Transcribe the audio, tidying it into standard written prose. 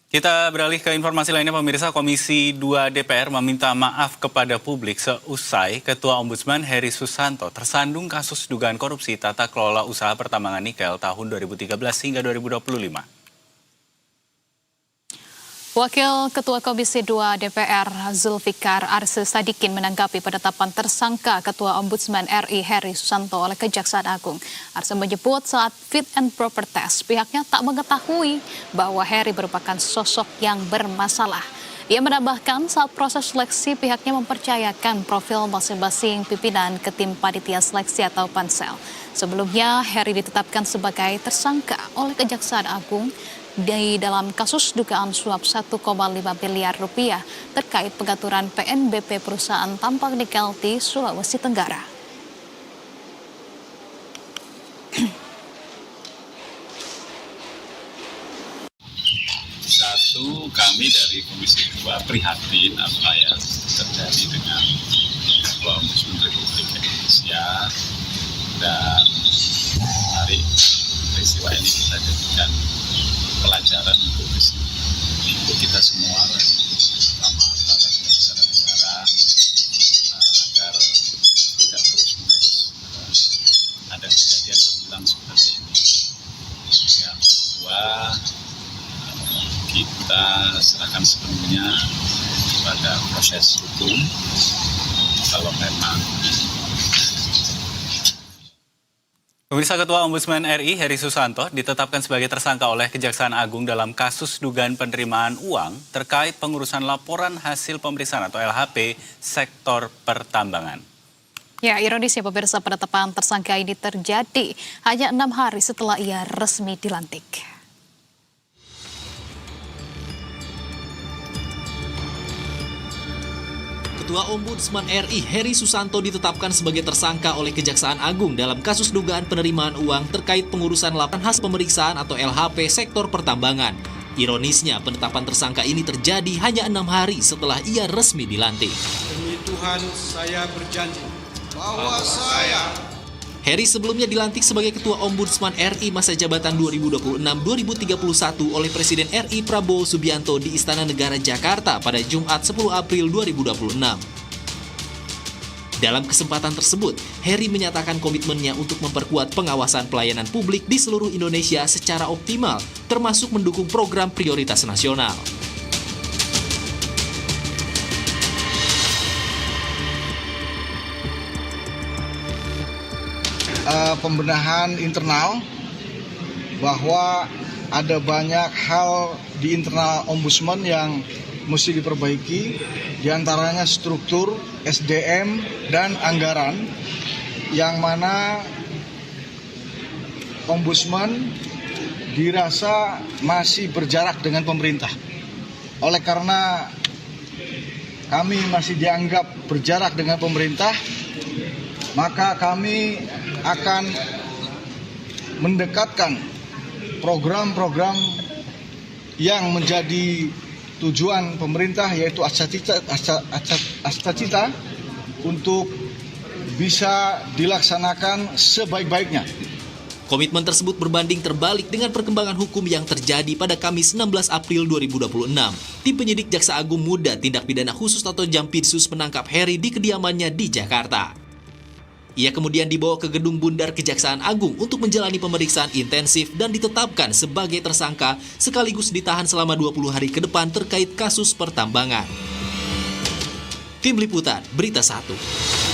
Kita beralih ke informasi lainnya, pemirsa. Komisi 2 DPR meminta maaf kepada publik seusai Ketua Ombudsman Heri Susanto tersandung kasus dugaan korupsi tata kelola usaha pertambangan nikel tahun 2013 hingga 2025. Wakil Ketua Komisi 2 DPR Zulfikar Arse Sadikin menanggapi penetapan tersangka Ketua Ombudsman RI Heri Susanto oleh Kejaksaan Agung. Arse menyebut saat fit and proper test pihaknya tak mengetahui bahwa Heri merupakan sosok yang bermasalah. Ia menambahkan saat proses seleksi pihaknya mempercayakan profil masing-masing pimpinan ke tim panitia seleksi atau pansel. Sebelumnya Heri ditetapkan sebagai tersangka oleh Kejaksaan Agung di dalam kasus dugaan suap 1,5 miliar rupiah terkait pengaturan PNBP perusahaan tambang nikel di Sulawesi Tenggara. Satu, kami dari Komisi 2 prihatin apa yang terjadi dengan Ketua Ombudsman Republik Indonesia, dan mari peristiwa ini kita jadikan pelajaran untuk kita semua, terutama para penyelenggara negara, agar tidak terus-menerus ada kejadian berulang seperti ini. Yang kedua, kita serahkan sepenuhnya pada proses hukum. Kalau memang Pemirsa, Ketua Ombudsman RI Heri Susanto ditetapkan sebagai tersangka oleh Kejaksaan Agung dalam kasus dugaan penerimaan uang terkait pengurusan laporan hasil pemeriksaan atau LHP sektor pertambangan. Ya, ironisnya pemirsa, penetapan tersangka ini terjadi hanya 6 hari setelah ia resmi dilantik. Ketua Ombudsman RI Heri Susanto ditetapkan sebagai tersangka oleh Kejaksaan Agung dalam kasus dugaan penerimaan uang terkait pengurusan laporan hasil pemeriksaan atau LHP sektor pertambangan. Ironisnya, penetapan tersangka ini terjadi hanya 6 hari setelah ia resmi dilantik. Demi Tuhan, saya berjanji bahwa saya... Heri sebelumnya dilantik sebagai Ketua Ombudsman RI masa jabatan 2026-2031 oleh Presiden RI Prabowo Subianto di Istana Negara Jakarta pada Jumat 10 April 2026. Dalam kesempatan tersebut, Heri menyatakan komitmennya untuk memperkuat pengawasan pelayanan publik di seluruh Indonesia secara optimal, termasuk mendukung program prioritas nasional. Pembenahan internal, bahwa ada banyak hal di internal Ombudsman yang mesti diperbaiki, diantaranya struktur, SDM, dan anggaran, yang mana Ombudsman dirasa masih berjarak dengan pemerintah. Oleh karena kami masih dianggap berjarak dengan pemerintah, maka kami akan mendekatkan program-program yang menjadi tujuan pemerintah, yaitu Astacita, untuk bisa dilaksanakan sebaik-baiknya. Komitmen tersebut berbanding terbalik dengan perkembangan hukum yang terjadi pada Kamis 16 April 2026. Tim penyidik Jaksa Agung Muda Tindak Pidana Khusus atau Jampitsus menangkap Heri di kediamannya di Jakarta. Ia kemudian dibawa ke Gedung Bundar Kejaksaan Agung untuk menjalani pemeriksaan intensif dan ditetapkan sebagai tersangka sekaligus ditahan selama 20 hari ke depan terkait kasus pertambangan. Tim Liputan, Berita 1.